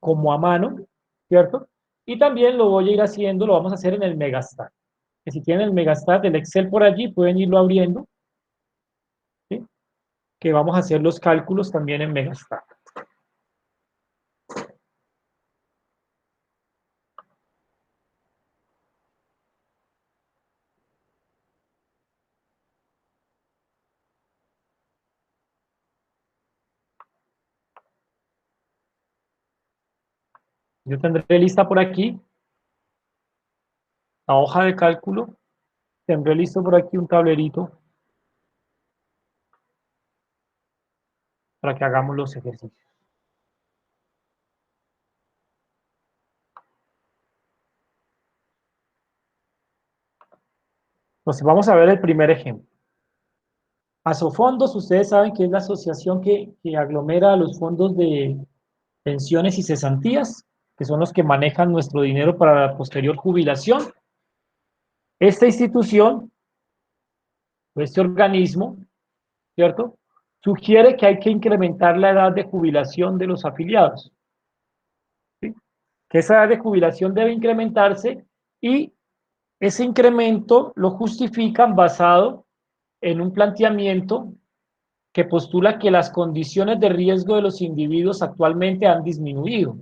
como a mano, ¿cierto? Y también lo voy a ir haciendo, lo vamos a hacer en el Megastat. Que si tienen el Megastat del Excel por allí, pueden irlo abriendo, ¿sí? Que vamos a hacer los cálculos también en Megastat. Yo tendré lista por aquí la hoja de cálculo, tendré listo por aquí un tablerito para que hagamos los ejercicios. Entonces vamos a ver el primer ejemplo. Asofondos, ustedes saben que es la asociación que aglomera los fondos de pensiones y cesantías, que son los que manejan nuestro dinero para la posterior jubilación. Esta institución, este organismo, ¿cierto? Sugiere que hay que incrementar la edad de jubilación de los afiliados, ¿sí? Que esa edad de jubilación debe incrementarse y ese incremento lo justifican basado en un planteamiento que postula que las condiciones de riesgo de los individuos actualmente han disminuido.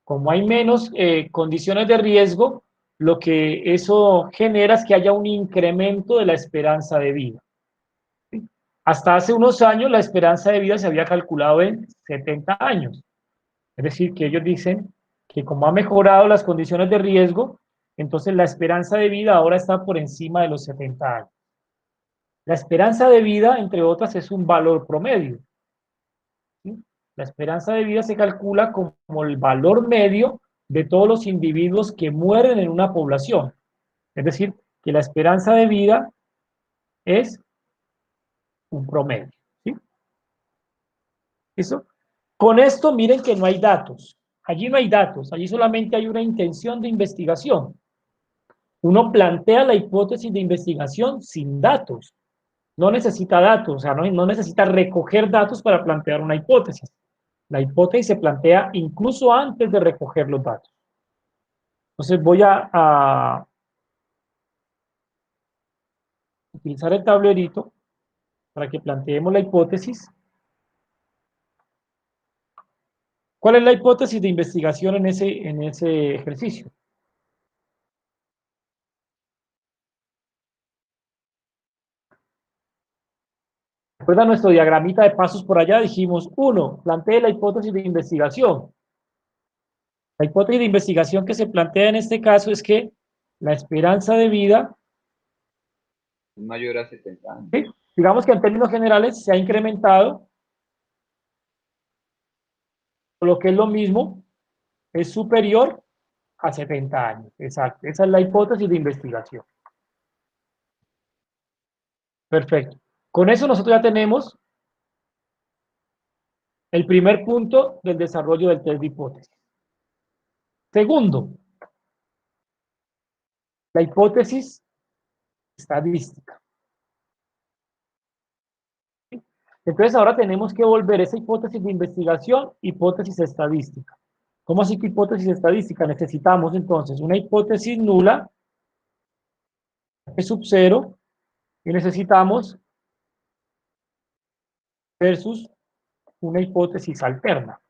Como hay menos condiciones de riesgo, lo que eso genera es que haya un incremento de la esperanza de vida. ¿Sí? Hasta hace unos años la esperanza de vida se había calculado en 70 años. Es decir, que ellos dicen que como ha mejorado las condiciones de riesgo, entonces la esperanza de vida ahora está por encima de los 70 años. La esperanza de vida, entre otras, es un valor promedio, ¿sí? La esperanza de vida se calcula como el valor medio de todos los individuos que mueren en una población. Es decir, que la esperanza de vida es un promedio, ¿sí? ¿Eso? Con esto, miren que no hay datos. Allí no hay datos, allí solamente hay una intención de investigación. Uno plantea la hipótesis de investigación sin datos. No necesita datos, o sea, no necesita recoger datos para plantear una hipótesis. La hipótesis se plantea incluso antes de recoger los datos. Entonces voy a utilizar el tablerito para que planteemos la hipótesis. ¿Cuál es la hipótesis de investigación en ese ejercicio? ¿Recuerda nuestro diagramita de pasos por allá? Dijimos, uno, plantee la hipótesis de investigación. La hipótesis de investigación que se plantea en este caso es que la esperanza de vida, Es mayor a 70 años. ¿sí? Digamos que en términos generales se ha incrementado, lo que es lo mismo, es superior a 70 años. Exacto, esa es la hipótesis de investigación. Perfecto. Con eso nosotros ya tenemos el primer punto del desarrollo del test de hipótesis. Segundo, la hipótesis estadística. Entonces ahora tenemos que volver esa hipótesis de investigación, hipótesis estadística. ¿Cómo así que hipótesis estadística? Necesitamos entonces una hipótesis nula, F sub 0, y necesitamos versus una hipótesis alterna.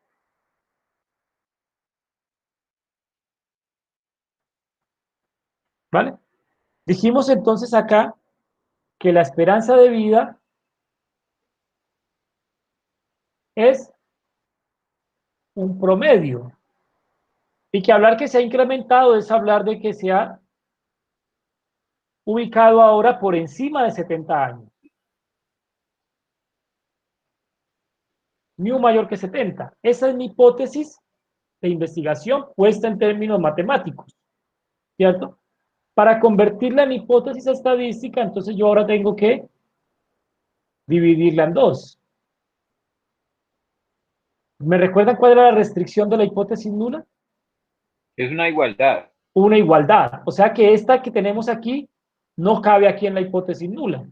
¿Vale? Dijimos entonces acá que la esperanza de vida es un promedio. Y que hablar que se ha incrementado es hablar de que se ha ubicado ahora por encima de 70 años. Mu mayor que 70. Esa es mi hipótesis de investigación puesta en términos matemáticos, ¿cierto? Para convertirla en hipótesis estadística, entonces yo ahora tengo que dividirla en dos. ¿Me recuerdan cuál era la restricción de la hipótesis nula? Es una igualdad. Una igualdad. O sea que esta que tenemos aquí no cabe aquí en la hipótesis nula,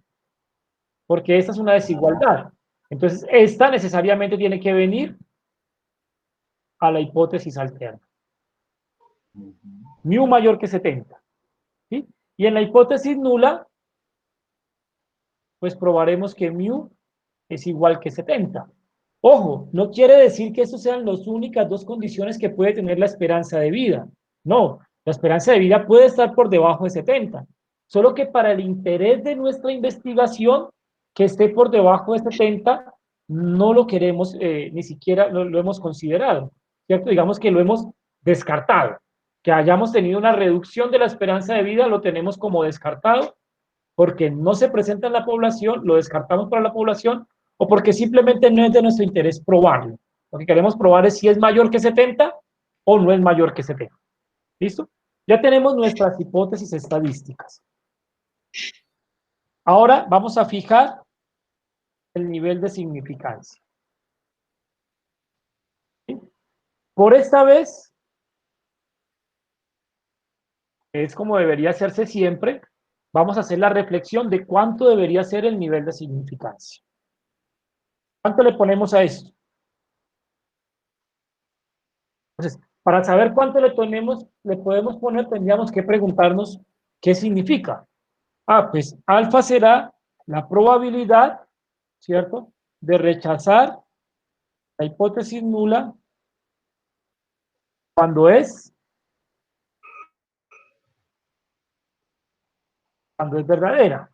porque esta es una desigualdad. Entonces, esta necesariamente tiene que venir a la hipótesis alterna. Mu mayor que 70. ¿Sí? Y en la hipótesis nula, pues probaremos que mu es igual que 70. Ojo, no quiere decir que esas sean las únicas dos condiciones que puede tener la esperanza de vida. No, la esperanza de vida puede estar por debajo de 70. Solo que para el interés de nuestra investigación, que esté por debajo de 70, no lo queremos, ni siquiera lo hemos considerado, ¿cierto? Digamos que lo hemos descartado. Que hayamos tenido una reducción de la esperanza de vida, lo tenemos como descartado, porque no se presenta en la población, lo descartamos para la población, o porque simplemente no es de nuestro interés probarlo. Lo que queremos probar es si es mayor que 70 o no es mayor que 70. ¿Listo? Ya tenemos nuestras hipótesis estadísticas. Ahora vamos a fijar el nivel de significancia. ¿Sí? Por esta vez, es como debería hacerse siempre, vamos a hacer la reflexión de cuánto debería ser el nivel de significancia. ¿Cuánto le ponemos a esto? Entonces, para saber cuánto le podemos poner, tendríamos que preguntarnos qué significa. Ah, pues alfa será la probabilidad, ¿cierto?, de rechazar la hipótesis nula cuando es verdadera.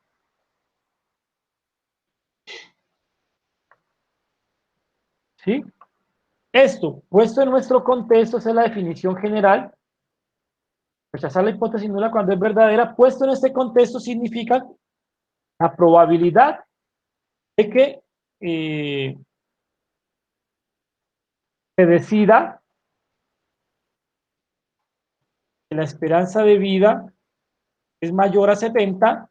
¿Sí? Esto, puesto en nuestro contexto, esa es la definición general. Rechazar la hipótesis nula cuando es verdadera, puesto en este contexto, significa la probabilidad de que se decida que la esperanza de vida es mayor a 70,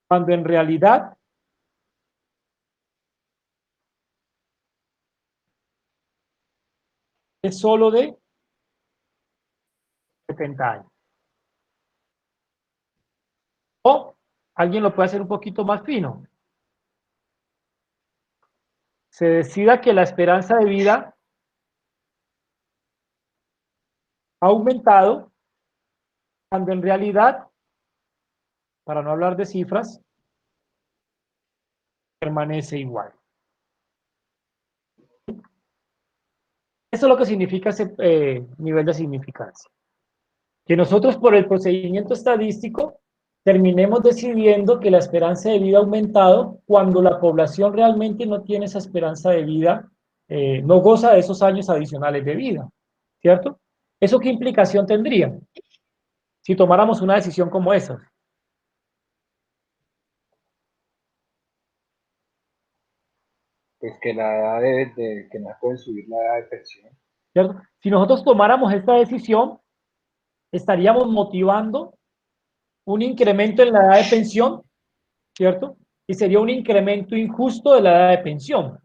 cuando en realidad es solo de 70 años. O alguien lo puede hacer un poquito más fino. Se decida que la esperanza de vida ha aumentado, cuando en realidad, para no hablar de cifras, permanece igual. Eso es lo que significa ese nivel de significancia. Que nosotros, por el procedimiento estadístico, terminemos decidiendo que la esperanza de vida ha aumentado cuando la población realmente no tiene esa esperanza de vida, no goza de esos años adicionales de vida, ¿cierto? ¿Eso qué implicación tendría si tomáramos una decisión como esa? Pues que la edad que no pueden subir la edad de pensión. ¿Cierto? Si nosotros tomáramos esta decisión, estaríamos motivando un incremento en la edad de pensión, ¿cierto? Y sería un incremento injusto de la edad de pensión,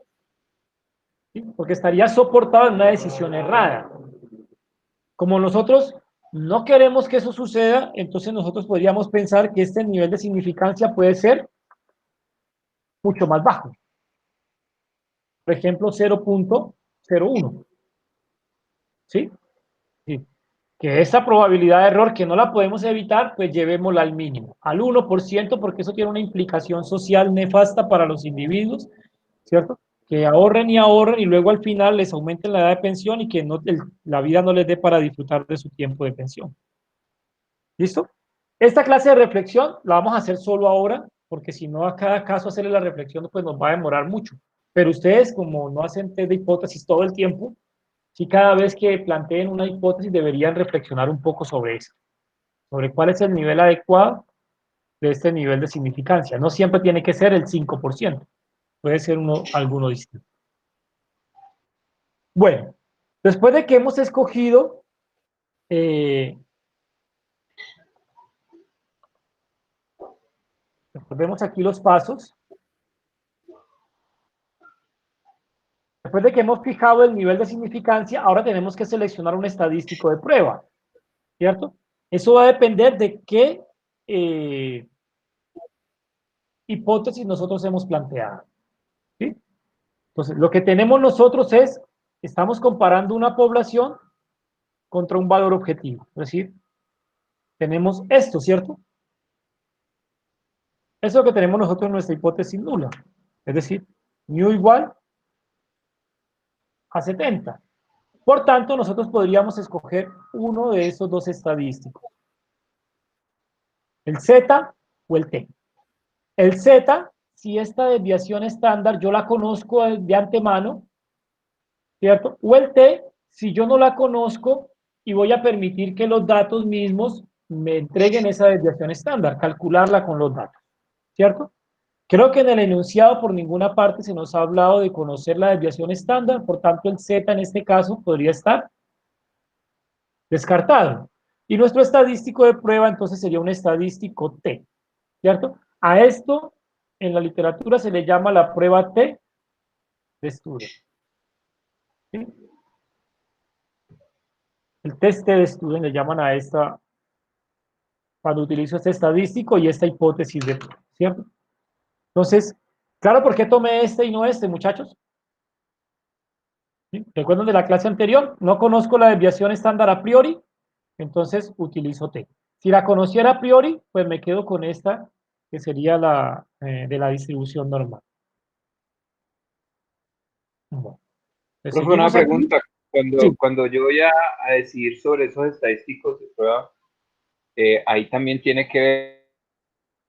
¿sí? Porque estaría soportado en una decisión errada. Como nosotros no queremos que eso suceda, entonces nosotros podríamos pensar que este nivel de significancia puede ser mucho más bajo. Por ejemplo, 0.01. ¿Sí? Sí. Que esa probabilidad de error que no la podemos evitar, pues llevémosla al mínimo, al 1%, porque eso tiene una implicación social nefasta para los individuos, ¿cierto? Que ahorren y luego al final les aumenten la edad de pensión y que no, la vida no les dé para disfrutar de su tiempo de pensión. ¿Listo? Esta clase de reflexión la vamos a hacer solo ahora, porque si no a cada caso hacerle la reflexión pues nos va a demorar mucho. Pero ustedes, como no hacen test de hipótesis todo el tiempo, sí cada vez que planteen una hipótesis deberían reflexionar un poco sobre eso, sobre cuál es el nivel adecuado de este nivel de significancia. No siempre tiene que ser el 5%, puede ser alguno distinto. Bueno, después de que hemos escogido vemos aquí los pasos. Después de que hemos fijado el nivel de significancia, ahora tenemos que seleccionar un estadístico de prueba, ¿cierto? Eso va a depender de qué hipótesis nosotros hemos planteado, ¿sí? Entonces, lo que tenemos nosotros es estamos comparando una población contra un valor objetivo. Es decir, tenemos esto, ¿cierto? Eso es lo que tenemos nosotros en nuestra hipótesis nula. Es decir, mu igual a 70. Por tanto, nosotros podríamos escoger uno de esos dos estadísticos. El Z o el T. El Z, si esta desviación estándar yo la conozco de antemano, ¿cierto? O el T, si yo no la conozco y voy a permitir que los datos mismos me entreguen esa desviación estándar, calcularla con los datos, ¿cierto? Creo que en el enunciado por ninguna parte se nos ha hablado de conocer la desviación estándar, por tanto el Z en este caso podría estar descartado. Y nuestro estadístico de prueba entonces sería un estadístico T, ¿cierto? A esto en la literatura se le llama la prueba T de Student. ¿Sí? El test T de Student le llaman a esta, cuando utilizo este estadístico y esta hipótesis de prueba, ¿cierto? Entonces, claro, ¿por qué tomé este y no este, muchachos? ¿Sí? ¿Recuerdan de la clase anterior? No conozco la desviación estándar a priori, entonces utilizo T. Si la conociera a priori, pues me quedo con esta, que sería la de la distribución normal. Bueno, pues Profe, una seguimos aquí. pregunta. Sí, Cuando yo voy a decidir sobre esos estadísticos de prueba, ahí también tiene que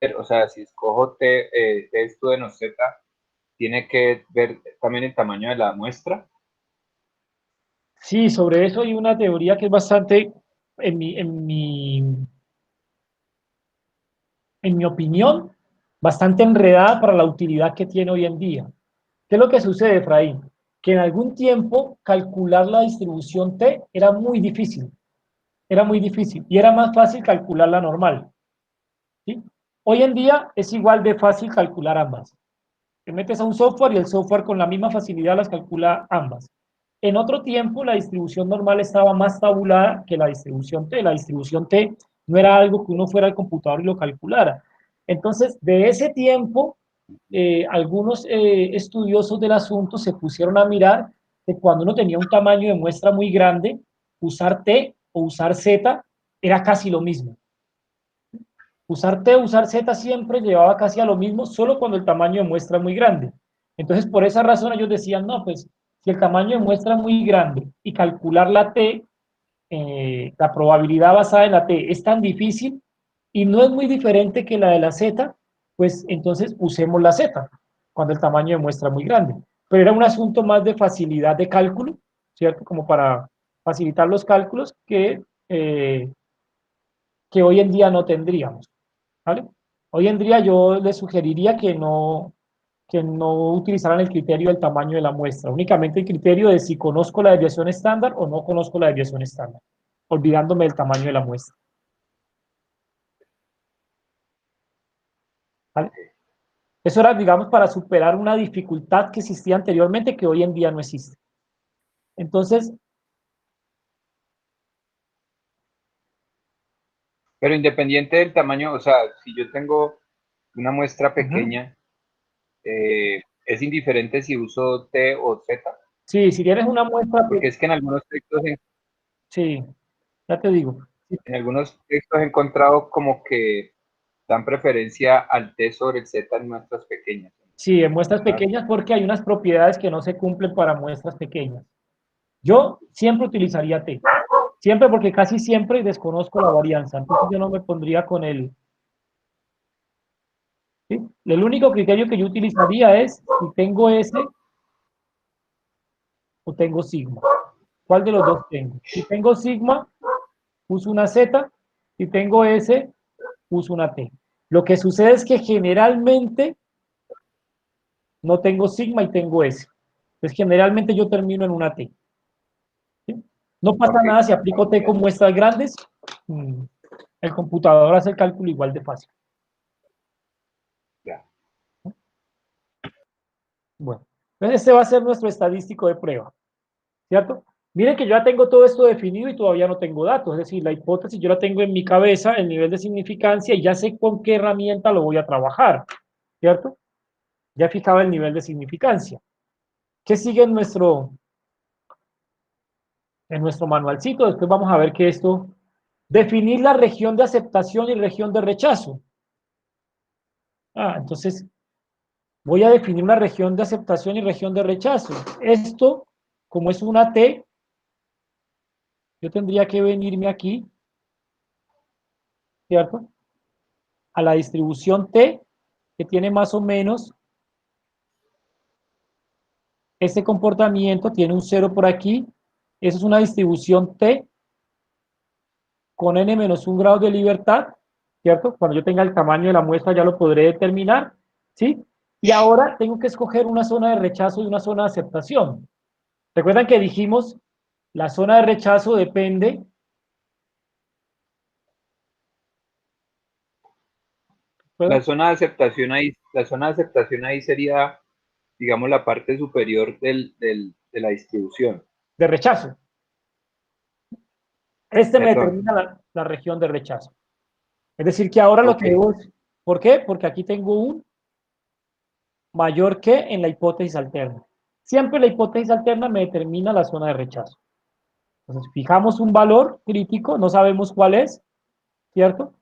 ver, o sea, si escojo T estudio o Z, tiene que ver también el tamaño de la muestra. sí, sobre eso hay una teoría que es bastante, en mi opinión, bastante enredada para la utilidad que tiene hoy en día. ¿Qué es lo que sucede, Efraín? Que en algún tiempo calcular la distribución T era muy difícil, y era más fácil calcular la normal, ¿sí? Hoy en día es igual de fácil calcular ambas. Te metes a un software y el software con la misma facilidad las calcula ambas. En otro tiempo, la distribución normal estaba más tabulada que la distribución T. La distribución T no era algo que uno fuera al computador y lo calculara. Entonces, de ese tiempo, algunos estudiosos del asunto se pusieron a mirar que cuando uno tenía un tamaño de muestra muy grande, usar T o usar Z era casi lo mismo. Usar T, usar Z siempre llevaba casi a lo mismo, solo cuando el tamaño de muestra es muy grande. Entonces, por esa razón ellos decían, no, pues, si el tamaño de muestra es muy grande y calcular la T, la probabilidad basada en la T es tan difícil y no es muy diferente que la de la Z, pues entonces usemos la Z, cuando el tamaño de muestra es muy grande. Pero era un asunto más de facilidad de cálculo, ¿cierto? Como para facilitar los cálculos que hoy en día no tendríamos. ¿Vale? Hoy en día yo les sugeriría que no utilizaran el criterio del tamaño de la muestra, únicamente el criterio de si conozco la desviación estándar o no conozco la desviación estándar, olvidándome del tamaño de la muestra. ¿Vale? Eso era, digamos, para superar una dificultad que existía anteriormente que hoy en día no existe. Entonces, Pero independiente del tamaño, o sea, si yo tengo una muestra pequeña, es indiferente si uso T o Z, sí, si tienes una muestra, porque es que sí, ya te digo, en algunos textos he encontrado como que dan preferencia al T sobre el Z en muestras pequeñas. sí, en muestras ¿Verdad? pequeñas porque hay unas propiedades que no se cumplen para muestras pequeñas. Yo siempre utilizaría T. Siempre, porque casi siempre desconozco la varianza. Entonces yo no me pondría con el... ¿sí? El único criterio que yo utilizaría es si tengo S o tengo sigma. ¿Cuál de los dos tengo? Si tengo sigma, uso una Z. Si tengo S, uso una T. Lo que sucede es que generalmente no tengo sigma y tengo S. Entonces generalmente yo termino en una T. ¿Sí? No pasa Ok, nada si aplico T con muestras grandes. El computador hace el cálculo igual de fácil. ya. Bueno, entonces este va a ser nuestro estadístico de prueba, ¿cierto? Miren que yo ya tengo todo esto definido y todavía no tengo datos, es decir, la hipótesis yo la tengo en mi cabeza, el nivel de significancia, y ya sé con qué herramienta lo voy a trabajar, ¿cierto? Ya he fijado el nivel de significancia. ¿Qué sigue en en nuestro manualcito. Después vamos a ver que esto, definir la región de aceptación y región de rechazo. Entonces, voy a definir una región de aceptación y región de rechazo. Esto, como es una T, yo tendría que venirme aquí, ¿cierto? A la distribución T, que tiene más o menos este comportamiento, tiene un 0 por aquí. Eso es una distribución T con n-1 grados de libertad, ¿cierto? Cuando yo tenga el tamaño de la muestra ya lo podré determinar, ¿sí? Y ahora tengo que escoger una zona de rechazo y una zona de aceptación. ¿Recuerdan que dijimos la zona de rechazo depende? La ¿Recuerdan? zona de aceptación ahí, la zona de aceptación ahí sería, digamos, la parte superior de la distribución. De rechazo. Este me Perdón. determina la región de rechazo. Es decir, que ahora lo Ok, que debo es, ¿por qué? Porque aquí tengo un mayor que en la hipótesis alterna. Siempre la hipótesis alterna me determina la zona de rechazo. Entonces, fijamos un valor crítico, no sabemos cuál es, ¿cierto?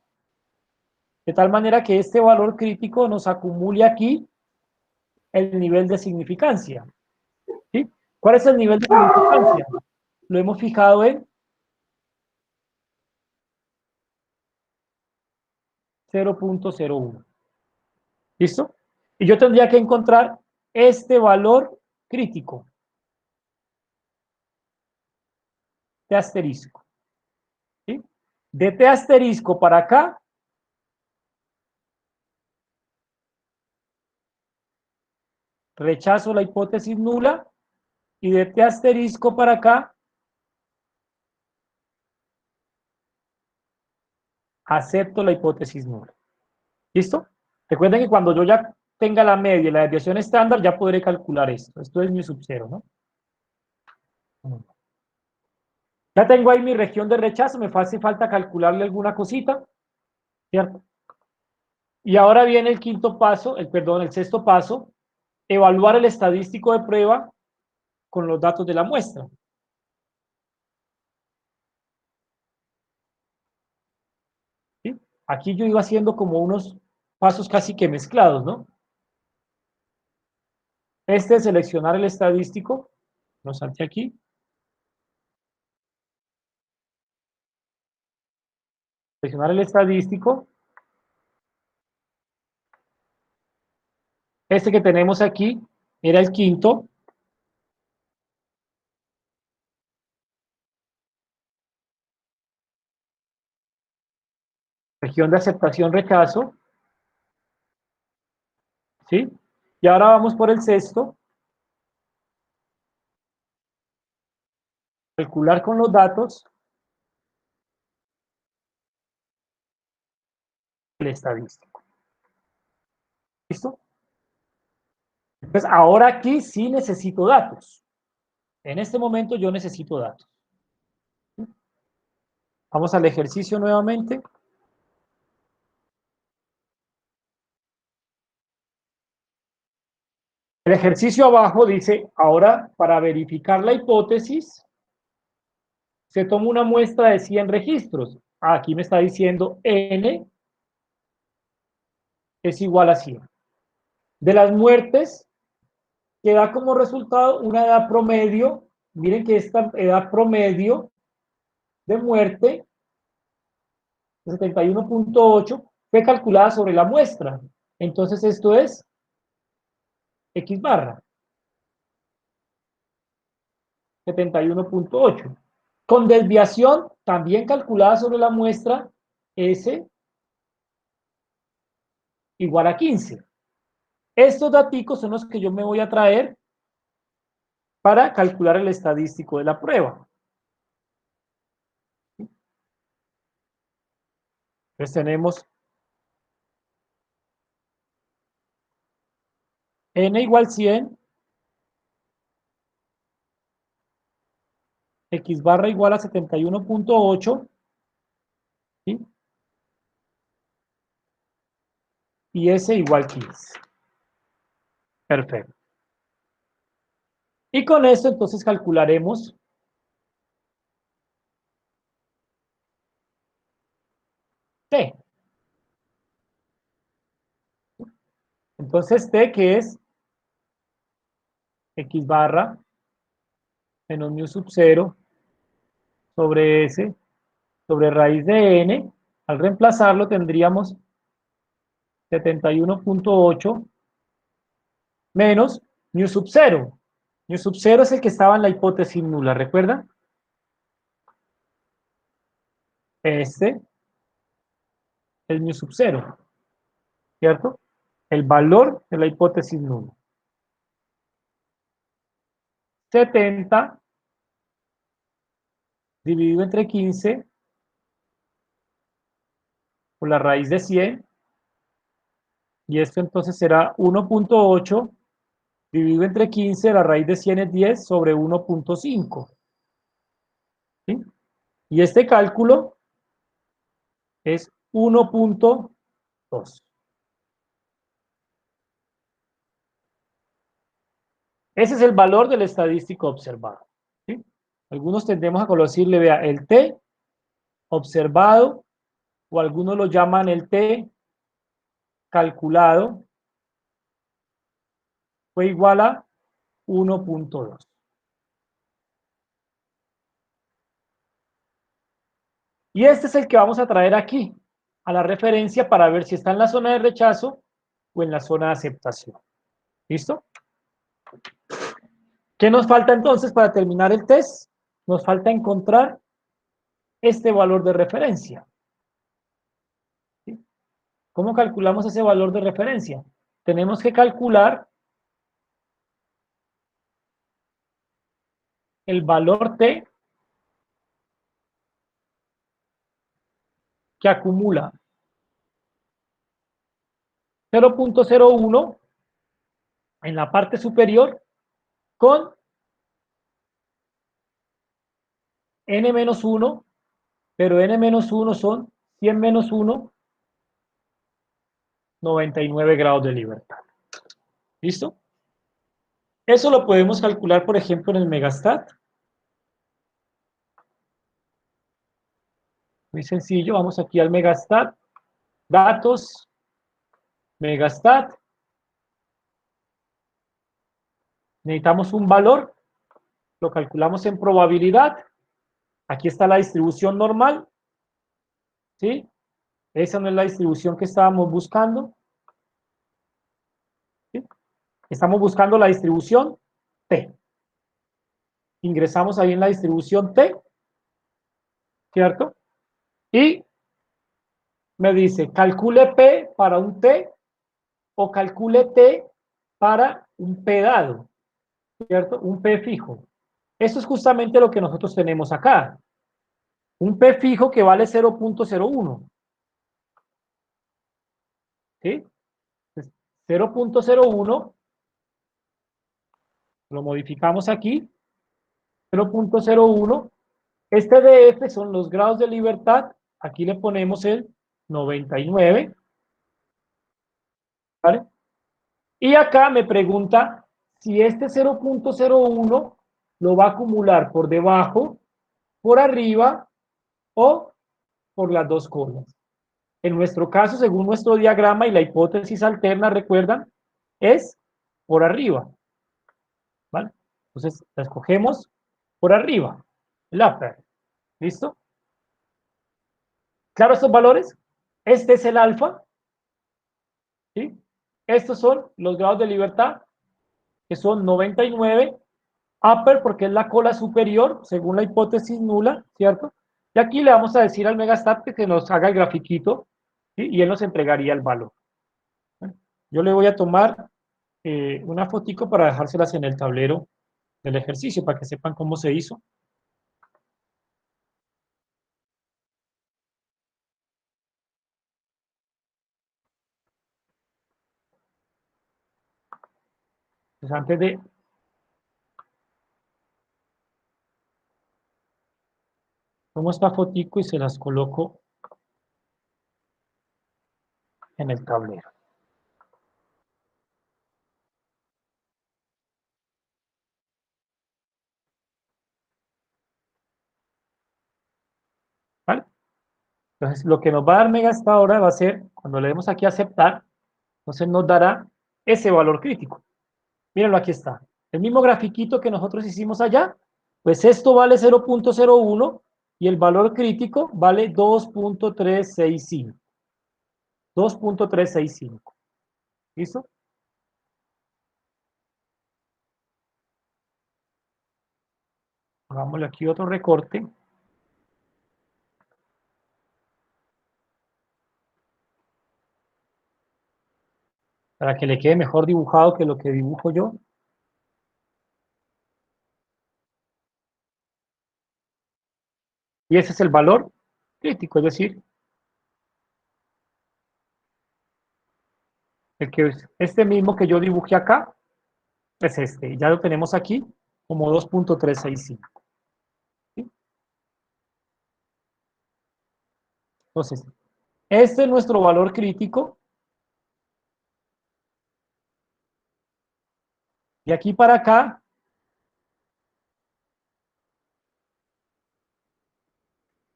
De tal manera que este valor crítico nos acumule aquí el nivel de significancia, ¿sí? ¿Cuál es el nivel de significancia? Lo hemos fijado en 0.01. ¿Listo? Y yo tendría que encontrar este valor crítico de asterisco. ¿Sí? De T asterisco para acá, rechazo la hipótesis nula, y de T asterisco para acá, acepto la hipótesis nula. ¿Listo? Recuerden que cuando yo ya tenga la media y la desviación estándar, ya podré calcular esto. Esto es mi subcero, ¿no? Ya tengo ahí mi región de rechazo, me hace falta calcularle alguna cosita, ¿cierto? Y ahora viene el quinto paso, el sexto paso, evaluar el estadístico de prueba con los datos de la muestra. ¿Sí? Aquí yo iba haciendo como unos pasos casi que mezclados, ¿no? Este es seleccionar el estadístico, lo salte aquí. Seleccionar el estadístico. Este que tenemos aquí era el quinto. Región de aceptación, rechazo. ¿Sí? Y ahora vamos por el sexto. Calcular con los datos el estadístico. ¿Listo? Entonces, ahora aquí sí necesito datos. En este momento yo necesito datos. Vamos al ejercicio nuevamente. El ejercicio abajo dice, ahora para verificar la hipótesis, se toma una muestra de 100 registros. Aquí me está diciendo n es igual a 100. De las muertes, que da como resultado una edad promedio. Miren que esta edad promedio de muerte, 71.8, fue calculada sobre la muestra. Entonces esto es X barra, 71.8. Con desviación, también calculada sobre la muestra, S igual a 15. Estos datos son los que yo me voy a traer para calcular el estadístico de la prueba. Entonces tenemos n igual 100, X barra igual a 71.8, ¿sí? Y S igual 15. Perfecto. Y con esto entonces calcularemos T. Entonces T, que es X barra menos mu sub 0 sobre S sobre raíz de N. Al reemplazarlo tendríamos 71.8 menos mu sub 0. Mu sub 0 es el que estaba en la hipótesis nula, ¿recuerda? Este es mu sub 0, ¿cierto? El valor de la hipótesis nula. 70 dividido entre 15 por la raíz de 100, y esto entonces será 1.8 dividido entre 15, la raíz de 100 es 10 sobre 1.5. ¿Sí? Y este cálculo es 1.2. Ese es el valor del estadístico observado. ¿Sí? Algunos tendemos a decirle, vea, el T observado, o algunos lo llaman el T calculado, fue igual a 1.2. Y este es el que vamos a traer aquí, a la referencia, para ver si está en la zona de rechazo o en la zona de aceptación. ¿Listo? ¿Qué nos falta entonces para terminar el test? Nos falta encontrar este valor de referencia. ¿Sí? ¿Cómo calculamos ese valor de referencia? Tenemos que calcular el valor T que acumula 0.01 en la parte superior con n-1, pero n-1 son 100 menos 1, 99 grados de libertad. ¿Listo? Eso lo podemos calcular, por ejemplo, en el Megastat. Muy sencillo, vamos aquí al Megastat, datos, Megastat. Necesitamos un valor, lo calculamos en probabilidad. Aquí está la distribución normal, ¿sí? Esa no es la distribución que estábamos buscando, ¿sí? Estamos buscando la distribución T. Ingresamos ahí en la distribución T, ¿cierto? Y me dice, calcule P para un T o calcule T para un P dado, ¿cierto? Un P fijo. Eso es justamente lo que nosotros tenemos acá. Un P fijo que vale 0.01. ¿Sí? 0.01 lo modificamos aquí. 0.01. Este DF son los grados de libertad. Aquí le ponemos el 99. ¿Vale? Y acá me pregunta si este 0.01 lo va a acumular por debajo, por arriba o por las dos colas. En nuestro caso, según nuestro diagrama y la hipótesis alterna, recuerdan, es por arriba. ¿Vale? Entonces, la escogemos por arriba, el upper. ¿Listo? ¿Claro estos valores? Este es el alfa. ¿Sí? Estos son los grados de libertad, que son 99. Upper porque es la cola superior, según la hipótesis nula, ¿cierto? Y aquí le vamos a decir al Megastat que nos haga el grafiquito, ¿sí? Y él nos entregaría el valor. Bueno, yo le voy a tomar una fotico para dejárselas en el tablero del ejercicio, para que sepan cómo se hizo. Entonces, antes de... Tomo esta fotico y se las coloco en el tablero. ¿Vale? Entonces, lo que nos va a dar Megastad ahora va a ser, cuando le demos aquí a aceptar, entonces nos dará ese valor crítico. Mírenlo, aquí está. El mismo grafiquito que nosotros hicimos allá, pues esto vale 0.01 y el valor crítico vale 2.365. 2.365. ¿Listo? Hagámosle aquí otro recorte. Para que le quede mejor dibujado que lo que dibujo yo. Y ese es el valor crítico, es decir, el que es este mismo que yo dibujé acá, es este. Y ya lo tenemos aquí como 2.365. ¿Sí? Entonces, este es nuestro valor crítico. De aquí para acá,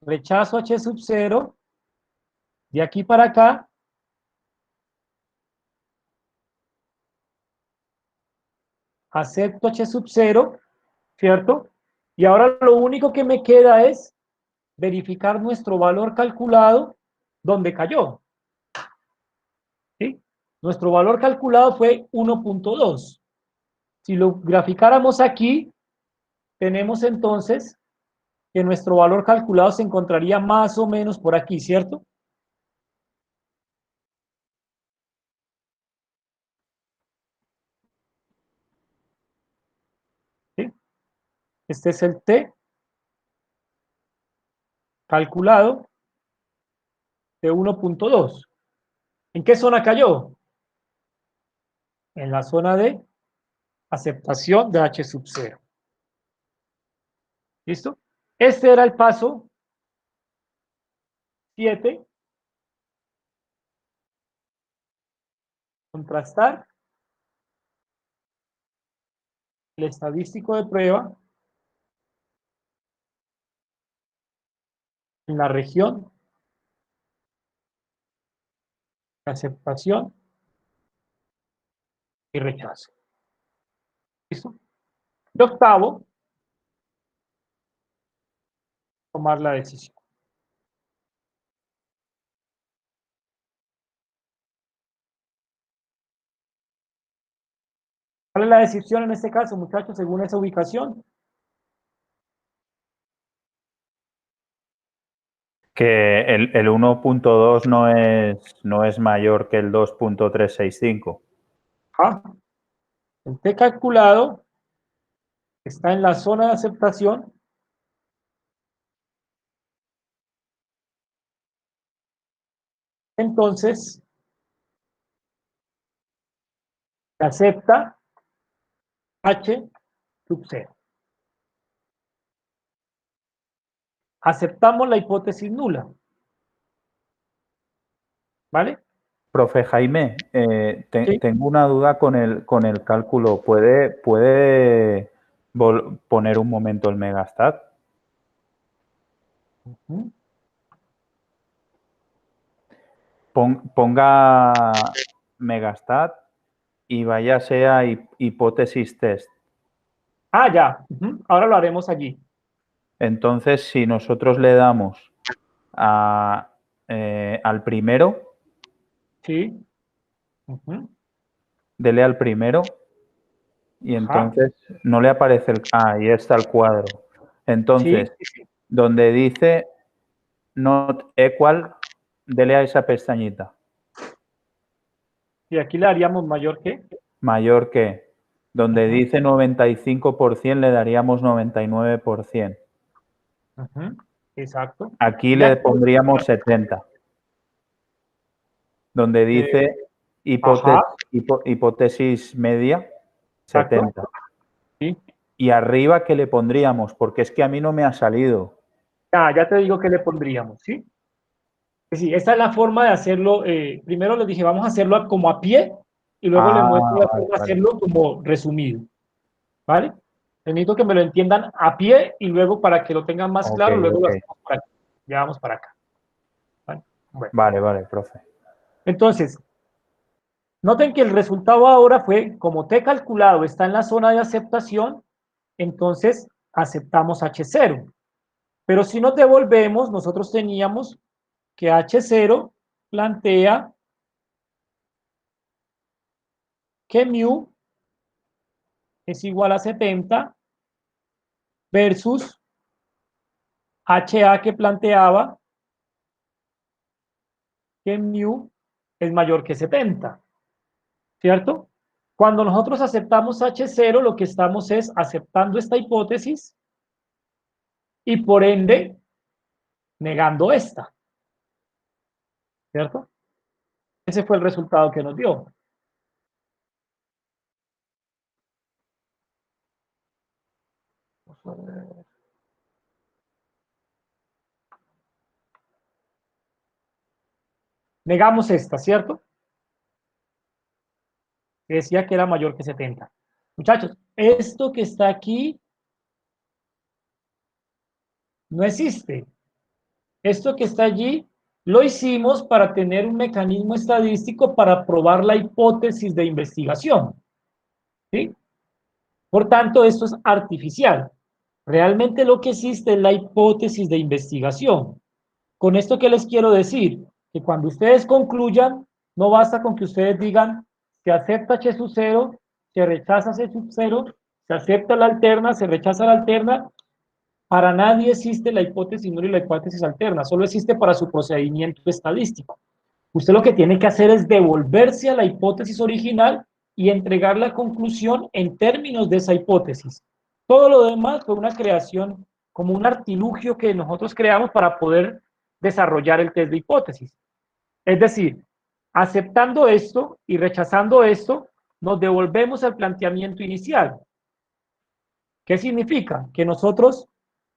rechazo H sub 0. De aquí para acá, acepto H sub 0, ¿cierto? Y ahora lo único que me queda es verificar nuestro valor calculado, donde cayó. ¿Sí? Nuestro valor calculado fue 1.2. Si lo graficáramos aquí, tenemos entonces que nuestro valor calculado se encontraría más o menos por aquí, ¿cierto? ¿Sí? Este es el T calculado de 1.2. ¿En qué zona cayó? En la zona de aceptación de H sub 0. ¿Listo? Este era el paso 7. Contrastar el estadístico de prueba en la región de aceptación y rechazo. ¿Listo? Y octavo, tomar la decisión. ¿Cuál es la decisión en este caso, muchachos, según esa ubicación? Que el 1.2 no es mayor que el 2.365. Ah, el T calculado está en la zona de aceptación. Entonces, se acepta H sub 0. Aceptamos la hipótesis nula. ¿Vale? Profe Jaime, Sí. tengo una duda con el cálculo. ¿Puede poner un momento el Megastat? Ponga Megastat y váyase a hipótesis test. Ah, ya. Ahora lo haremos allí. Entonces, si nosotros le damos al primero, Sí. dele al primero y Ajá. entonces no le aparece el... Ah, ahí está el cuadro. Sí. Entonces, donde dice not equal, dele a esa pestañita. Y aquí le haríamos mayor que. Mayor que. Donde dice 95% le daríamos 99%. Exacto. Aquí Ya le que, pondríamos 70. Donde dice ajá, hipótesis media, exacto. 70. Sí. Y arriba, ¿qué le pondríamos? Porque es que a mí no me ha salido. Ya te digo que le pondríamos, ¿sí? Sí, esta es la forma de hacerlo. Primero les dije, vamos a hacerlo como a pie y luego le Ah, muestro la vale, forma de vale. hacerlo como resumido, ¿vale? Necesito que me lo entiendan a pie y luego para que lo tengan más Ok, claro, luego lo ok. hacemos por aquí. Ya vamos para acá. Bueno, Vale, profe. entonces, noten que el resultado ahora fue, como T calculado está en la zona de aceptación, entonces aceptamos H0. Pero si nos devolvemos, nosotros teníamos que H0 plantea que mu es igual a 70 versus HA que planteaba que mu es mayor que 70, ¿cierto? Cuando nosotros aceptamos H0, lo que estamos es aceptando esta hipótesis y por ende negando esta, ¿cierto? Ese fue el resultado que nos dio. Negamos esta, ¿cierto? Decía que era mayor que 70. Muchachos, esto que está aquí no existe. Esto que está allí lo hicimos para tener un mecanismo estadístico para probar la hipótesis de investigación, ¿sí? Por tanto, esto es artificial. Realmente lo que existe es la hipótesis de investigación. Con esto, ¿qué les quiero decir? Que cuando ustedes concluyan, no basta con que ustedes digan, se acepta H sub 0, se rechaza H sub 0, se acepta la alterna, se rechaza la alterna. Para nadie existe la hipótesis nula y la hipótesis alterna, solo existe para su procedimiento estadístico. Usted lo que tiene que hacer es devolverse a la hipótesis original y entregar la conclusión en términos de esa hipótesis. Todo lo demás fue una creación, como un artilugio que nosotros creamos para poder desarrollar el test de hipótesis. Es decir, aceptando esto y rechazando esto, nos devolvemos al planteamiento inicial. ¿Qué significa? Que nosotros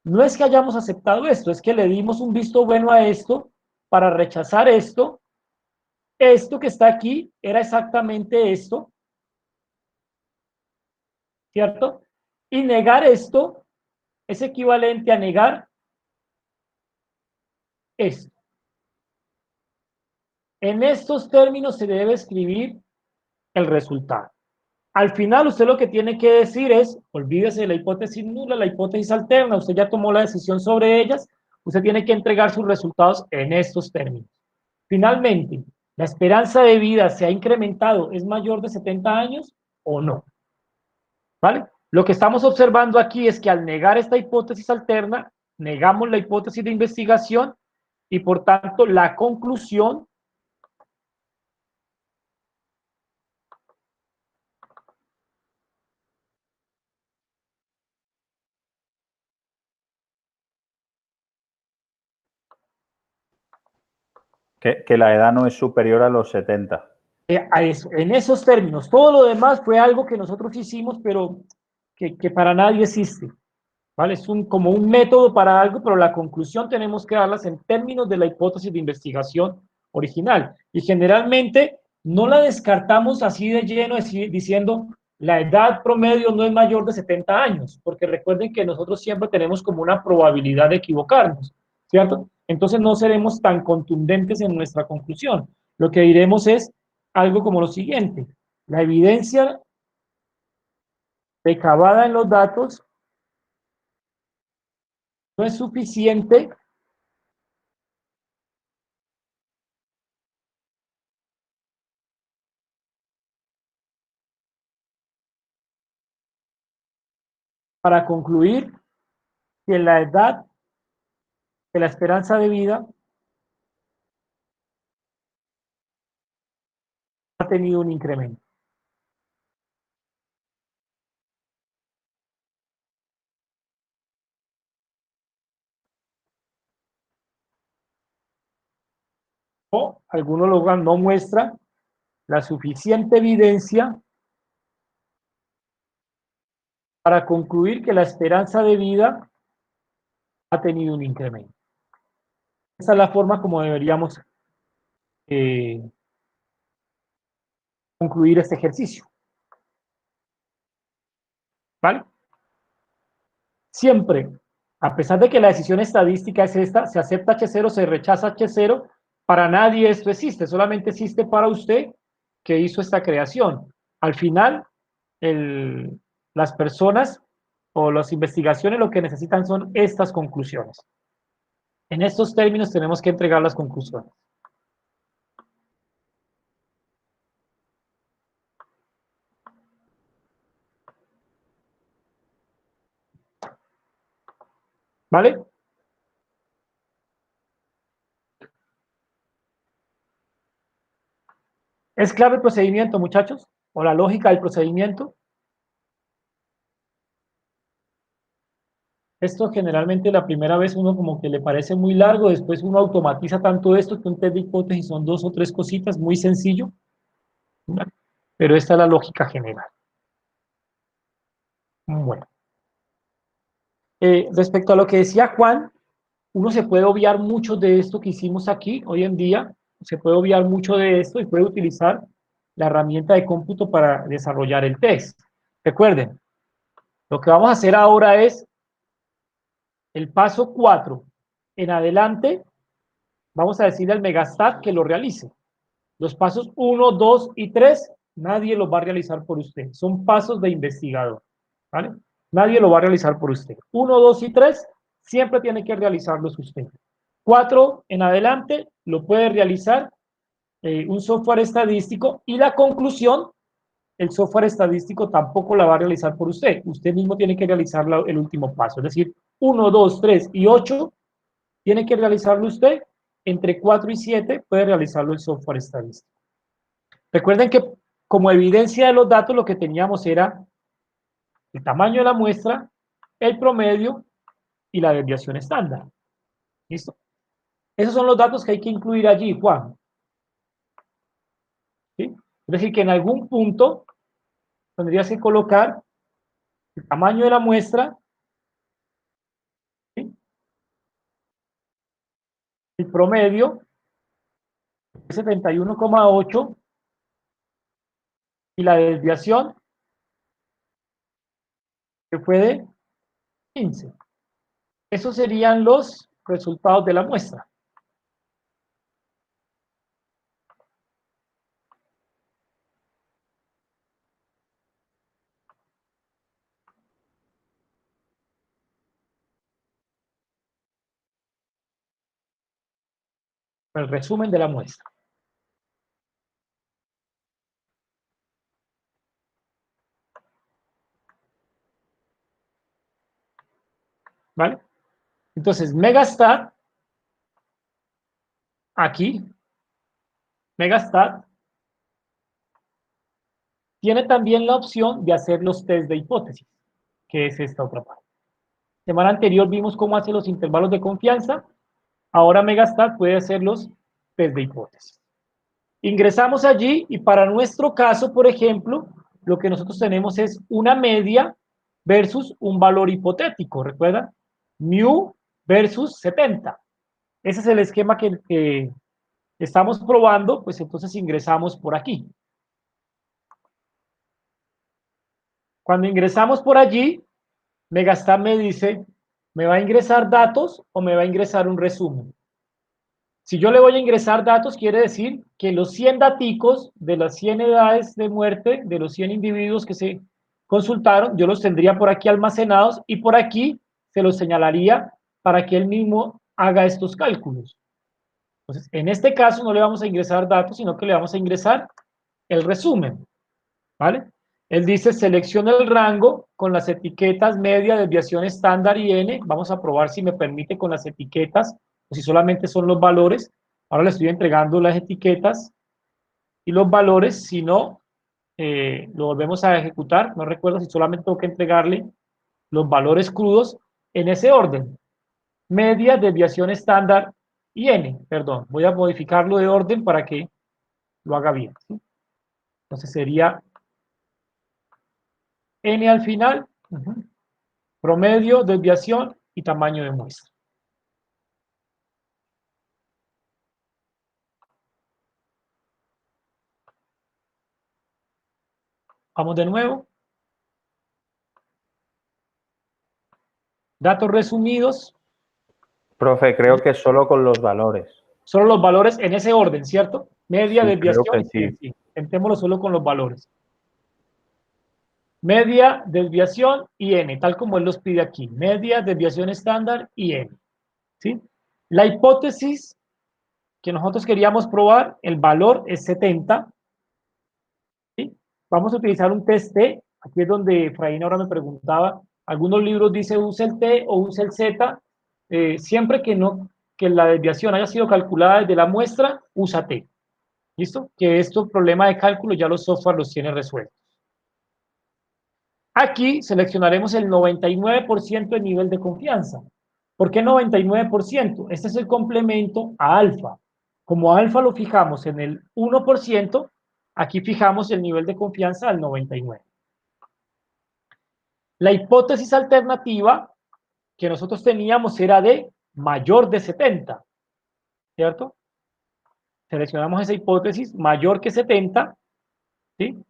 no es que hayamos aceptado esto, es que le dimos un visto bueno a esto para rechazar esto. Esto que está aquí era exactamente esto, ¿cierto? Y negar esto es equivalente a negar esto. En estos términos se debe escribir el resultado. Al final, usted lo que tiene que decir es, olvídese de la hipótesis nula, la hipótesis alterna, usted ya tomó la decisión sobre ellas, usted tiene que entregar sus resultados en estos términos. Finalmente, ¿la esperanza de vida se ha incrementado? ¿Es mayor de 70 años o no? ¿Vale? Lo que estamos observando aquí es que al negar esta hipótesis alterna, negamos la hipótesis de investigación y por tanto la conclusión Que la edad no es superior a los 70. a eso, en esos términos. Todo lo demás fue algo que nosotros hicimos, pero que para nadie existe. ¿Vale? Es como un método para algo, pero la conclusión tenemos que darlas en términos de la hipótesis de investigación original. Y generalmente no la descartamos así de lleno, diciendo la edad promedio no es mayor de 70 años, porque recuerden que nosotros siempre tenemos como una probabilidad de equivocarnos, ¿cierto? Entonces no seremos tan contundentes en nuestra conclusión. Lo que diremos es algo como lo siguiente: la evidencia recabada en los datos no es suficiente para concluir que la edad, que la esperanza de vida ha tenido un incremento. O algunos lugares no muestra la suficiente evidencia para concluir que la esperanza de vida ha tenido un incremento. Esa es la forma como deberíamos concluir este ejercicio. ¿Vale? Siempre, a pesar de que la decisión estadística es esta, se acepta H0, se rechaza H0, Para nadie esto existe, solamente existe para usted que hizo esta creación. Al final, las personas o las investigaciones lo que necesitan son estas conclusiones. En estos términos tenemos que entregar las conclusiones. ¿Vale? ¿Es claro el procedimiento, muchachos? ¿O la lógica del procedimiento? Esto generalmente la primera vez uno como que le parece muy largo, después uno automatiza tanto esto que un test de hipótesis son 2 o 3 cositas, muy sencillo, ¿vale? Pero esta es la lógica general. Bueno. Respecto a lo que decía Juan, uno se puede obviar mucho de esto que hicimos aquí hoy en día, se puede obviar mucho de esto y puede utilizar la herramienta de cómputo para desarrollar el test. Recuerden, lo que vamos a hacer ahora es el paso 4. En adelante, vamos a decirle al Megastat que lo realice. Los pasos 1, 2 y 3, nadie los va a realizar por usted. Son pasos de investigador, ¿vale? Nadie lo va a realizar por usted. 1, 2 y 3, siempre tiene que realizarlos usted. 4 en adelante, lo puede realizar un software estadístico y la conclusión, el software estadístico tampoco la va a realizar por usted. Usted mismo tiene que realizar el último paso. Es decir, 1, 2, 3 y 8 tiene que realizarlo usted. Entre 4 y 7 puede realizarlo el software estadístico. Recuerden que como evidencia de los datos lo que teníamos era el tamaño de la muestra, el promedio y la desviación estándar. ¿Listo? Esos son los datos que hay que incluir allí, Juan. ¿Sí? Es decir, que en algún punto tendrías que colocar el tamaño de la muestra, ¿sí? El promedio, 71,8, y la desviación, que fue de 15. Esos serían los resultados de la muestra. El resumen de la muestra. ¿Vale? Entonces, Megastat, aquí, Megastat, tiene también la opción de hacer los test de hipótesis, que es esta otra parte. Semana anterior vimos cómo hace los intervalos de confianza. Ahora Megastat puede hacer los test de hipótesis. Ingresamos allí y para nuestro caso, por ejemplo, lo que nosotros tenemos es una media versus un valor hipotético. ¿Recuerdan? Mu versus 70. Ese es el esquema que estamos probando, pues entonces ingresamos por aquí. Cuando ingresamos por allí, Megastat me dice, ¿me va a ingresar datos o me va a ingresar un resumen? Si yo le voy a ingresar datos, quiere decir que los 100 daticos de las 100 edades de muerte, de los 100 individuos que se consultaron, yo los tendría por aquí almacenados y por aquí se los señalaría para que él mismo haga estos cálculos. Entonces, en este caso no le vamos a ingresar datos, sino que le vamos a ingresar el resumen, ¿vale? Él dice, selecciona el rango con las etiquetas media, desviación estándar y n. Vamos a probar si me permite con las etiquetas o si solamente son los valores. Ahora le estoy entregando las etiquetas y los valores. Si no, lo volvemos a ejecutar. No recuerdo si solamente tengo que entregarle los valores crudos en ese orden. Media, desviación estándar y n. Perdón, voy a modificarlo de orden para que lo haga bien, ¿sí? Entonces sería n al final, promedio, desviación y tamaño de muestra. Vamos de nuevo. Datos resumidos. Profe, creo que solo con los valores. Solo los valores en ese orden, ¿cierto? Media, Sí, creo desviación que y 100, sí. sí. Intentémoslo solo con los valores. Media, desviación y n, tal como él los pide aquí. Media, desviación estándar y n. ¿Sí? La hipótesis que nosotros queríamos probar, el valor es 70. ¿Sí? Vamos a utilizar un test T. Aquí es donde Efraín ahora me preguntaba. Algunos libros dicen use el T o use el Z. Siempre que la desviación haya sido calculada desde la muestra, usa T. ¿Listo? Que estos problemas de cálculo ya los software los tiene resueltos. Aquí seleccionaremos el 99% de nivel de confianza. ¿Por qué 99%? Este es el complemento a alfa. Como alfa lo fijamos en el 1%, aquí fijamos el nivel de confianza al 99%. La hipótesis alternativa que nosotros teníamos era de mayor de 70, ¿cierto? Seleccionamos esa hipótesis mayor que 70, ¿sí?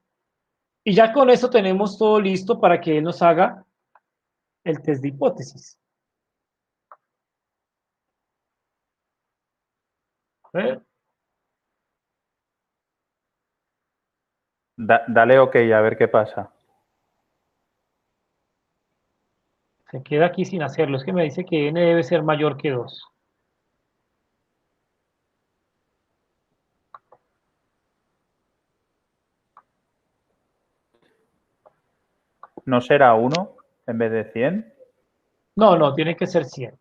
Y ya con eso tenemos todo listo para que él nos haga el test de hipótesis. A ver. Dale OK, a ver qué pasa. Se queda aquí sin hacerlo. Es que me dice que n debe ser mayor que 2. ¿No será 1 en vez de 100? No, no, tiene que ser 100.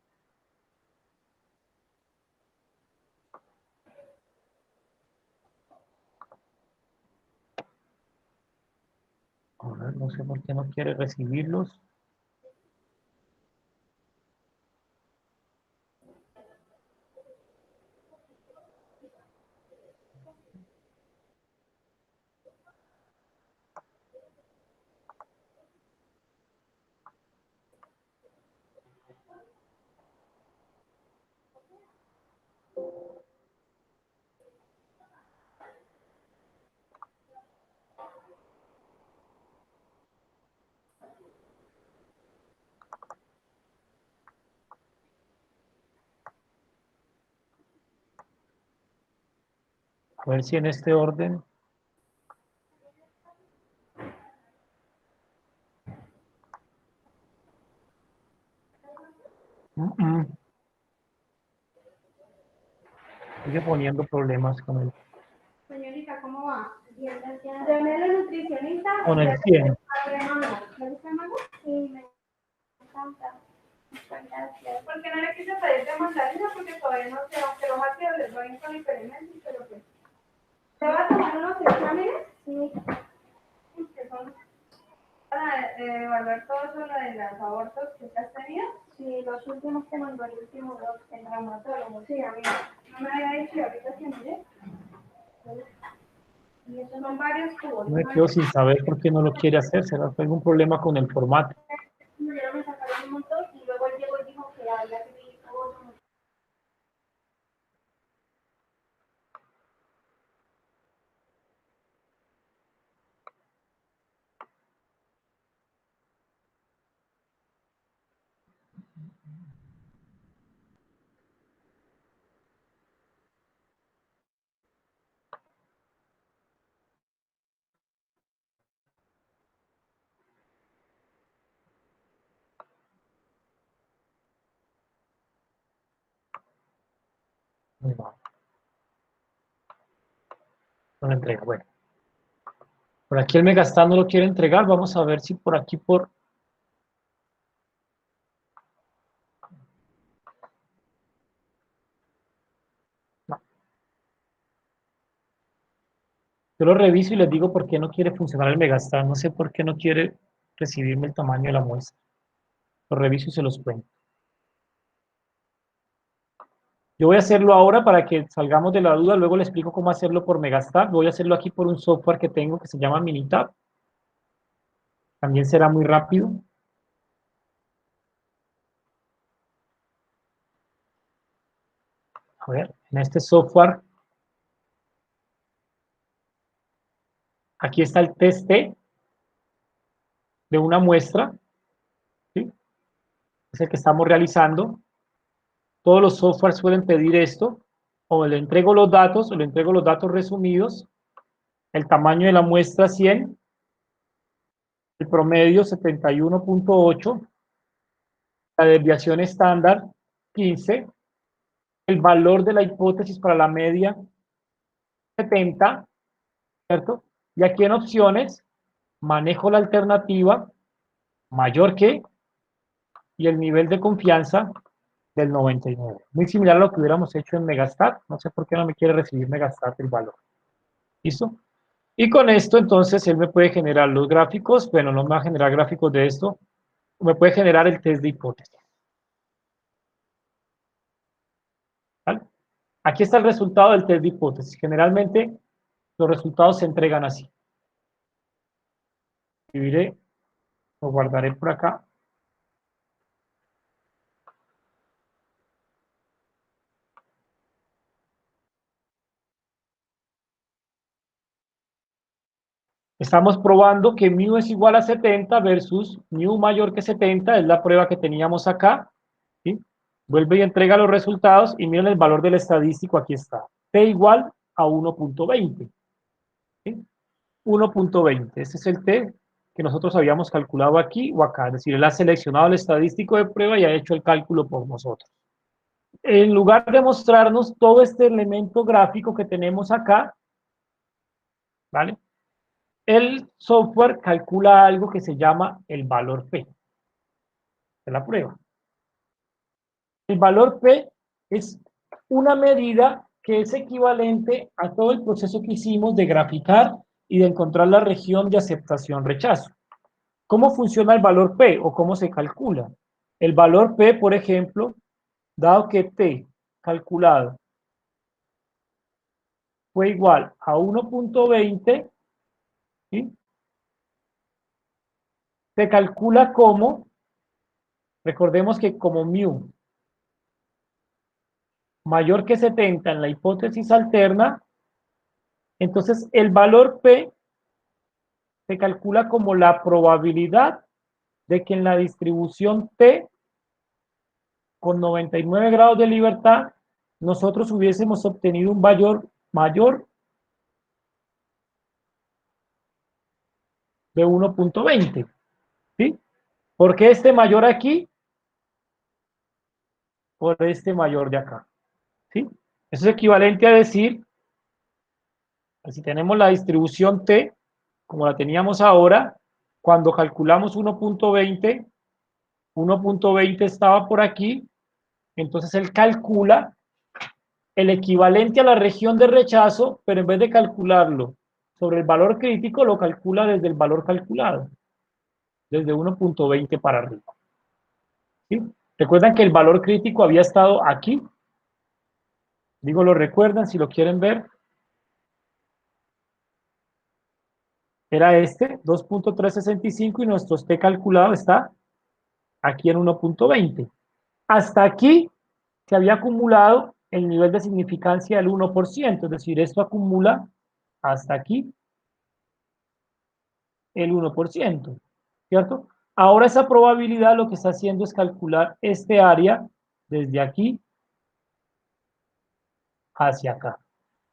A ver, no sé por qué no quiere recibirlos. A ver si en este orden. Sigue poniendo problemas con el, Señorita, ¿cómo va? Bien, gracias. Llamé a la nutricionista. con el 100. ¿Me gusta el mango? Sí, me encanta. Muchas gracias. ¿Por qué no le quise pedir de mandarina? Porque todavía no sé, aunque los ácidos les doy con impedimentos, pero pues. ¿Te va a tomar unos exámenes? Sí. Que son para evaluar todo eso de los abortos que te has tenido. Sí, los últimos que mandó el último dos, el traumatólogo. Sí, a mí no me había dicho ahorita que miré. Y esos son varios tubos. Me quedo sin saber por qué no lo quiere hacer. ¿Será que hay algún problema con el formato? Primero me sacaron un montón y luego él llegó y dijo que había que pedir todo. No, no lo entrega. Bueno, por aquí el Megastar no lo quiere entregar. Vamos a ver si por aquí por... No. Yo lo reviso y les digo por qué no quiere funcionar el Megastar. No sé por qué no quiere recibirme el tamaño de la muestra. Lo reviso y se los cuento. Yo voy a hacerlo ahora para que salgamos de la duda, luego le explico cómo hacerlo por Megastar. Voy a hacerlo aquí por un software que tengo que se llama Minitab. También será muy rápido. A ver, en este software, aquí está el test T de una muestra, ¿sí? Es el que estamos realizando. Todos los softwares suelen pedir esto o le entrego los datos, o le entrego los datos resumidos, el tamaño de la muestra 100, el promedio 71.8, la desviación estándar 15, el valor de la hipótesis para la media 70, ¿cierto? Y aquí en opciones manejo la alternativa mayor que y el nivel de confianza del 99. Muy similar a lo que hubiéramos hecho en Megastat. No sé por qué no me quiere recibir Megastat el valor. ¿Listo? Y con esto, entonces, él me puede generar los gráficos. Bueno, no me va a generar gráficos de esto. Me puede generar el test de hipótesis. ¿Vale? Aquí está el resultado del test de hipótesis. Generalmente, los resultados se entregan así. Escribiré, lo guardaré por acá. Estamos probando que mu es igual a 70 versus mu mayor que 70, es la prueba que teníamos acá. ¿Sí? Vuelve y entrega los resultados y miren el valor del estadístico, aquí está. T igual a 1.20. ¿Sí? 1.20, este es el T que nosotros habíamos calculado aquí o acá, es decir, él ha seleccionado el estadístico de prueba y ha hecho el cálculo por nosotros. En lugar de mostrarnos todo este elemento gráfico que tenemos acá, ¿vale? El software calcula algo que se llama el valor P de la prueba. El valor P es una medida que es equivalente a todo el proceso que hicimos de graficar y de encontrar la región de aceptación-rechazo. ¿Cómo funciona el valor P o cómo se calcula? El valor P, por ejemplo, dado que T calculado fue igual a 1.20, ¿sí? Se calcula como, recordemos que como mu mayor que 70 en la hipótesis alterna, entonces el valor P se calcula como la probabilidad de que en la distribución T con 99 grados de libertad nosotros hubiésemos obtenido un valor mayor de 1.20. ¿Sí? ¿Por qué este mayor aquí? Por este mayor de acá. ¿Sí? Eso es equivalente a decir, si tenemos la distribución T, como la teníamos ahora, cuando calculamos 1.20, 1.20 estaba por aquí, entonces él calcula el equivalente a la región de rechazo, pero en vez de calcularlo sobre el valor crítico, lo calcula desde el valor calculado, desde 1.20 para arriba. ¿Sí? ¿Recuerdan que el valor crítico había estado aquí? Digo, lo recuerdan si lo quieren ver. Era este, 2.365 y nuestro T calculado está aquí en 1.20. Hasta aquí se había acumulado el nivel de significancia del 1%, es decir, esto acumula hasta aquí el 1%, ¿cierto? Ahora esa probabilidad lo que está haciendo es calcular este área desde aquí hacia acá.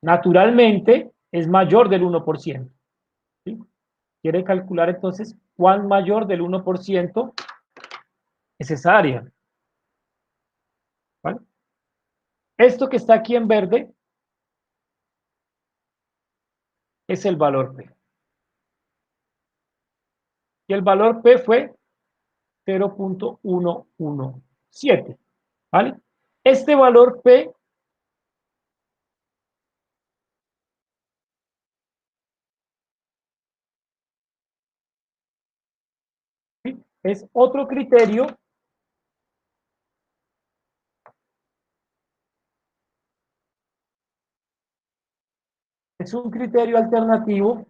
Naturalmente es mayor del 1%. ¿Sí? Quiere calcular entonces cuán mayor del 1% es esa área. ¿Vale? Esto que está aquí en verde es el valor P. Y el valor P fue 0.117. ¿Vale? Este valor P ¿sí? Es otro criterio es un criterio alternativo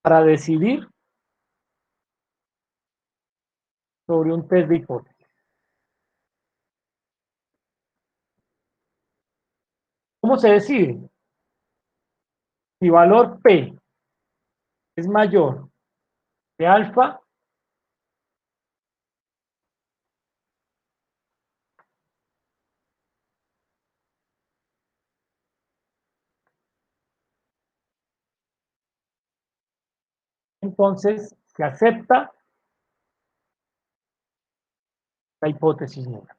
para decidir sobre un test de hipótesis. ¿Cómo se decide? Si valor P es mayor que alfa, entonces se acepta la hipótesis nula.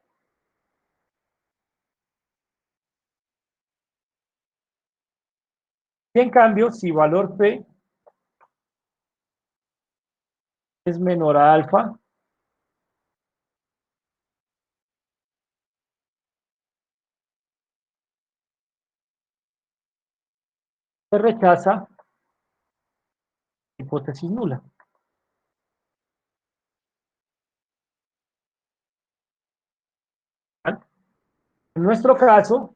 Y en cambio, si valor P es menor a alfa, se rechaza la hipótesis nula. ¿Vale? En nuestro caso,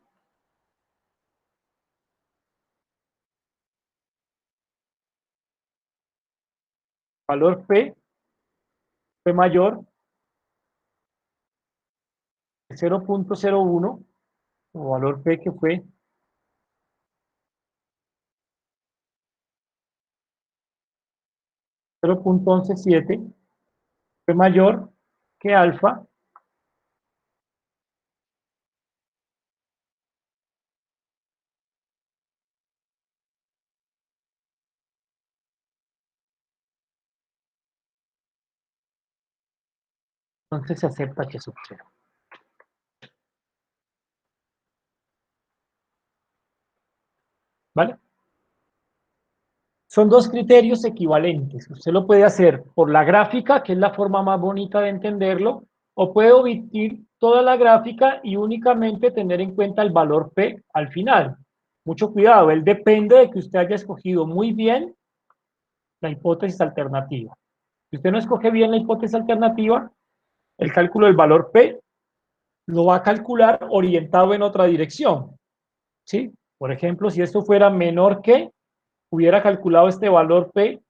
valor P fue mayor que 0.01, o valor P que fue 0.117, fue mayor que alfa, entonces se acepta H sub 0. ¿Vale? Son dos criterios equivalentes. Usted lo puede hacer por la gráfica, que es la forma más bonita de entenderlo, o puede omitir toda la gráfica y únicamente tener en cuenta el valor P al final. Mucho cuidado, él depende de que usted haya escogido muy bien la hipótesis alternativa. Si usted no escoge bien la hipótesis alternativa, el cálculo del valor P lo va a calcular orientado en otra dirección. ¿Sí? Por ejemplo, si esto fuera menor que, hubiera calculado este valor P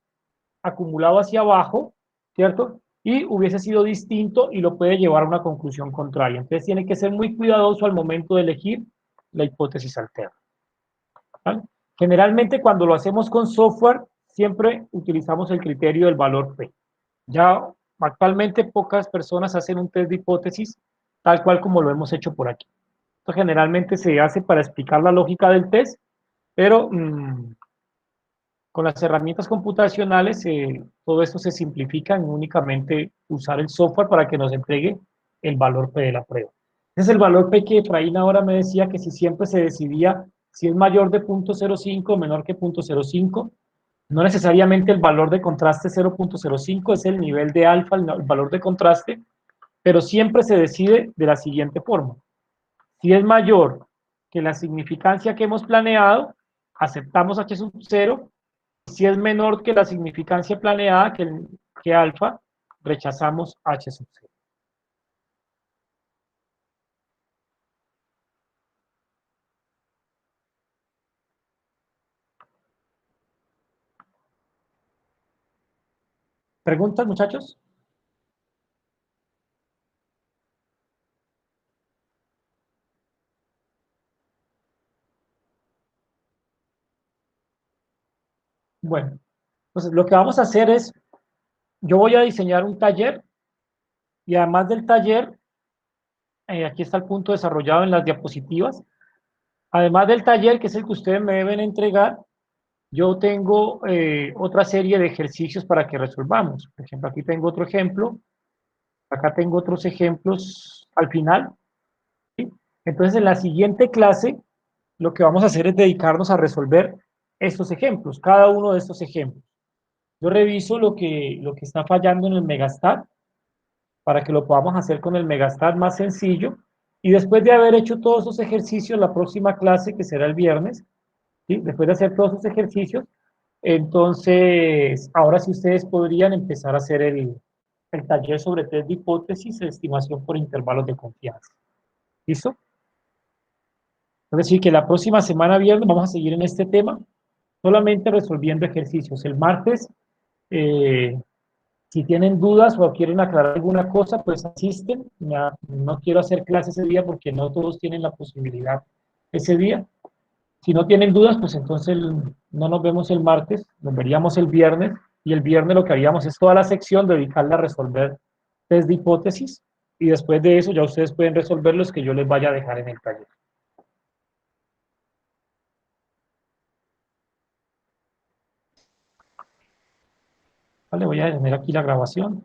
acumulado hacia abajo, ¿cierto? Y hubiese sido distinto y lo puede llevar a una conclusión contraria. Entonces tiene que ser muy cuidadoso al momento de elegir la hipótesis alterna. ¿Vale? Generalmente cuando lo hacemos con software, siempre utilizamos el criterio del valor P. Ya actualmente pocas personas hacen un test de hipótesis tal cual como lo hemos hecho por aquí. Esto generalmente se hace para explicar la lógica del test, pero con las herramientas computacionales todo esto se simplifica en únicamente usar el software para que nos entregue el valor P de la prueba. Ese es el valor P que Efraín ahora me decía que si siempre se decidía si es mayor de 0.05 o menor que 0.05, no necesariamente el valor de contraste 0.05 es el nivel de alfa, el valor de contraste, pero siempre se decide de la siguiente forma. Si es mayor que la significancia que hemos planeado, aceptamos H sub 0. Si es menor que la significancia planeada, que alfa, rechazamos H sub 0. ¿Preguntas, muchachos? Bueno, entonces lo que vamos a hacer es, yo voy a diseñar un taller y además del taller, aquí está el punto desarrollado en las diapositivas, además del taller, que es el que ustedes me deben entregar, yo tengo otra serie de ejercicios para que resolvamos. Por ejemplo, aquí tengo otro ejemplo, acá tengo otros ejemplos al final, ¿sí? Entonces, en la siguiente clase, lo que vamos a hacer es dedicarnos a resolver estos ejemplos, cada uno de estos ejemplos. Yo reviso lo que está fallando en el Megastat para que lo podamos hacer con el Megastat más sencillo. Y después de haber hecho todos esos ejercicios, la próxima clase, que será el viernes, ¿sí? Después de hacer todos esos ejercicios, entonces, ahora sí ustedes podrían empezar a hacer el taller sobre test de hipótesis de estimación por intervalos de confianza. ¿Listo? Es decir, que la próxima semana viernes vamos a seguir en este tema, solamente resolviendo ejercicios. El martes, si tienen dudas o quieren aclarar alguna cosa, pues asisten. No quiero hacer clases ese día porque no todos tienen la posibilidad ese día. Si no tienen dudas, pues entonces no nos vemos el martes, nos veríamos el viernes, y el viernes lo que haríamos es toda la sección dedicarla a resolver test de hipótesis, y después de eso ya ustedes pueden resolver los que yo les vaya a dejar en el taller. Vale, voy a detener aquí la grabación.